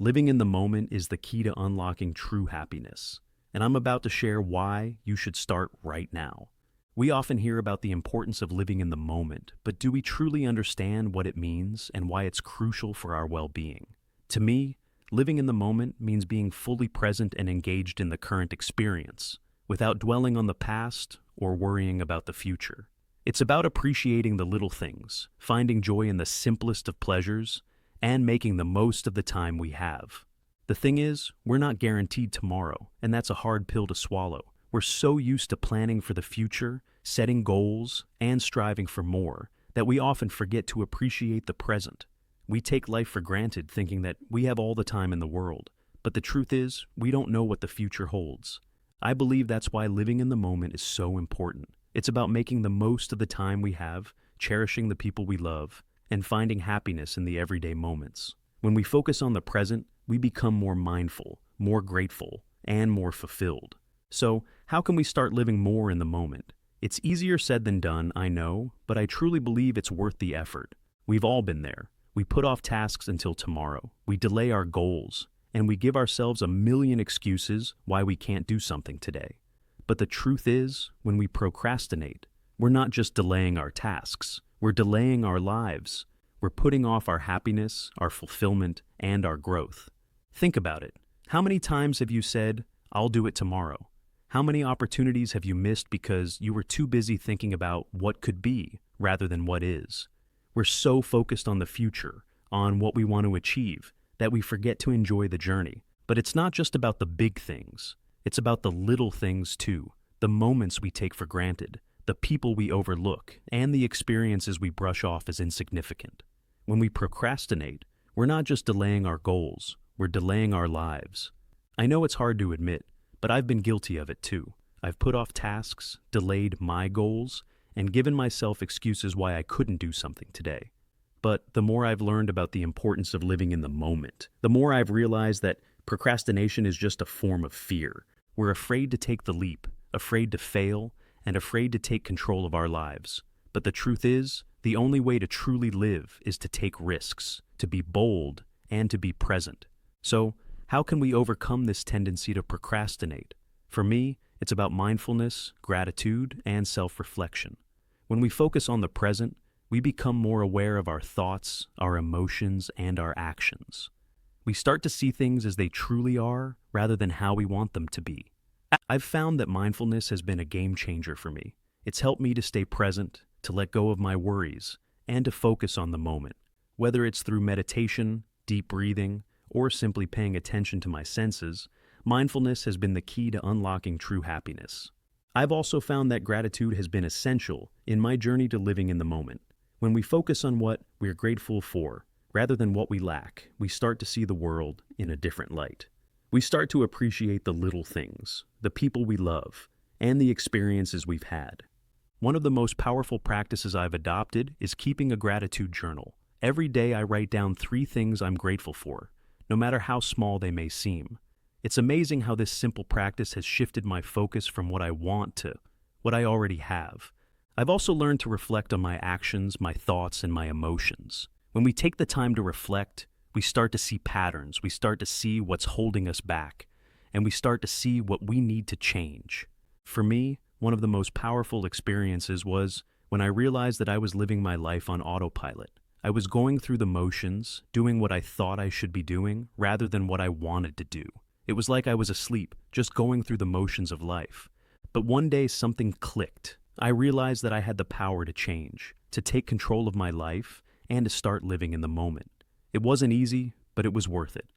Living in the moment is the key to unlocking true happiness, and I'm about to share why you should start right now. We often hear about the importance of living in the moment, but do we truly understand what it means and why it's crucial for our well-being? To me, living in the moment means being fully present and engaged in the current experience, without dwelling on the past or worrying about the future. It's about appreciating the little things, finding joy in the simplest of pleasures, and making the most of the time we have. The thing is, we're not guaranteed tomorrow, and that's a hard pill to swallow. We're so used to planning for the future, setting goals, and striving for more, that we often forget to appreciate the present. We take life for granted thinking that we have all the time in the world, but the truth is, we don't know what the future holds. I believe that's why living in the moment is so important. It's about making the most of the time we have, cherishing the people we love, and finding happiness in the everyday moments. When we focus on the present, we become more mindful, more grateful, and more fulfilled. So, how can we start living more in the moment? It's easier said than done, I know, but I truly believe it's worth the effort. We've all been there. We put off tasks until tomorrow. We delay our goals, and we give ourselves a million excuses why we can't do something today. But the truth is, when we procrastinate, we're not just delaying our tasks. We're delaying our lives. We're putting off our happiness, our fulfillment, and our growth. Think about it. How many times have you said, "I'll do it tomorrow"? How many opportunities have you missed because you were too busy thinking about what could be rather than what is? We're so focused on the future, on what we want to achieve, that we forget to enjoy the journey. But it's not just about the big things. It's about the little things too, the moments we take for granted, the people we overlook, and the experiences we brush off as insignificant. When we procrastinate, we're not just delaying our goals, we're delaying our lives. I know it's hard to admit, but I've been guilty of it too. I've put off tasks, delayed my goals, and given myself excuses why I couldn't do something today. But the more I've learned about the importance of living in the moment, the more I've realized that procrastination is just a form of fear. We're afraid to take the leap, afraid to fail, and afraid to take control of our lives. But the truth is, the only way to truly live is to take risks, to be bold, and to be present. So, how can we overcome this tendency to procrastinate? For me, it's about mindfulness, gratitude, and self-reflection. When we focus on the present, we become more aware of our thoughts, our emotions, and our actions. We start to see things as they truly are, rather than how we want them to be. I've found that mindfulness has been a game changer for me. It's helped me to stay present, to let go of my worries, and to focus on the moment. Whether it's through meditation, deep breathing, or simply paying attention to my senses, mindfulness has been the key to unlocking true happiness. I've also found that gratitude has been essential in my journey to living in the moment. When we focus on what we're grateful for, rather than what we lack, we start to see the world in a different light. We start to appreciate the little things, the people we love, and the experiences we've had. One of the most powerful practices I've adopted is keeping a gratitude journal. Every day I write down 3 things I'm grateful for, no matter how small they may seem. It's amazing how this simple practice has shifted my focus from what I want to what I already have. I've also learned to reflect on my actions, my thoughts, and my emotions. When we take the time to reflect, we start to see patterns, we start to see what's holding us back, and we start to see what we need to change. For me, one of the most powerful experiences was when I realized that I was living my life on autopilot. I was going through the motions, doing what I thought I should be doing, rather than what I wanted to do. It was like I was asleep, just going through the motions of life. But one day something clicked. I realized that I had the power to change, to take control of my life, and to start living in the moment. It wasn't easy, but it was worth it.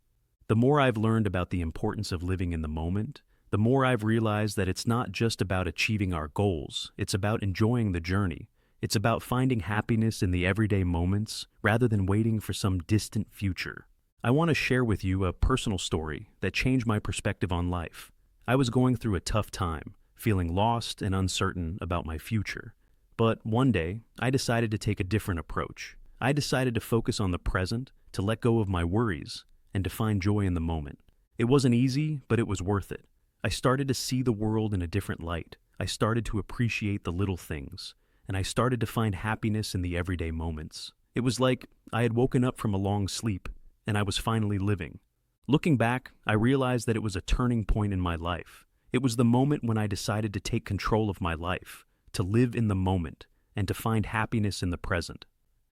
The more I've learned about the importance of living in the moment, the more I've realized that it's not just about achieving our goals, it's about enjoying the journey. It's about finding happiness in the everyday moments rather than waiting for some distant future. I want to share with you a personal story that changed my perspective on life. I was going through a tough time, feeling lost and uncertain about my future. But one day, I decided to take a different approach. I decided to focus on the present, to let go of my worries, and to find joy in the moment. It wasn't easy, but it was worth it. I started to see the world in a different light. I started to appreciate the little things, and I started to find happiness in the everyday moments. It was like I had woken up from a long sleep, and I was finally living. Looking back, I realized that it was a turning point in my life. It was the moment when I decided to take control of my life, to live in the moment, and to find happiness in the present.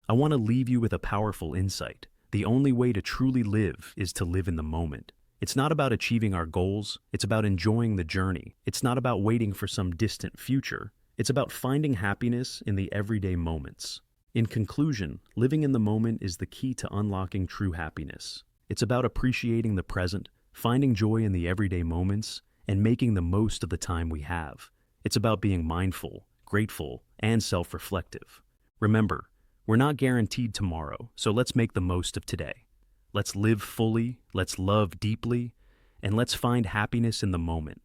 I want to leave you with a powerful insight. The only way to truly live is to live in the moment. It's not about achieving our goals, it's about enjoying the journey. It's not about waiting for some distant future. It's about finding happiness in the everyday moments. In conclusion, living in the moment is the key to unlocking true happiness. It's about appreciating the present, finding joy in the everyday moments, and making the most of the time we have. It's about being mindful, grateful, and self-reflective. Remember, we're not guaranteed tomorrow, so let's make the most of today. Let's live fully, let's love deeply, and let's find happiness in the moment.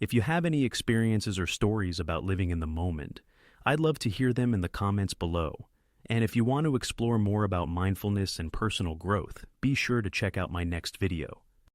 If you have any experiences or stories about living in the moment, I'd love to hear them in the comments below. And if you want to explore more about mindfulness and personal growth, be sure to check out my next video.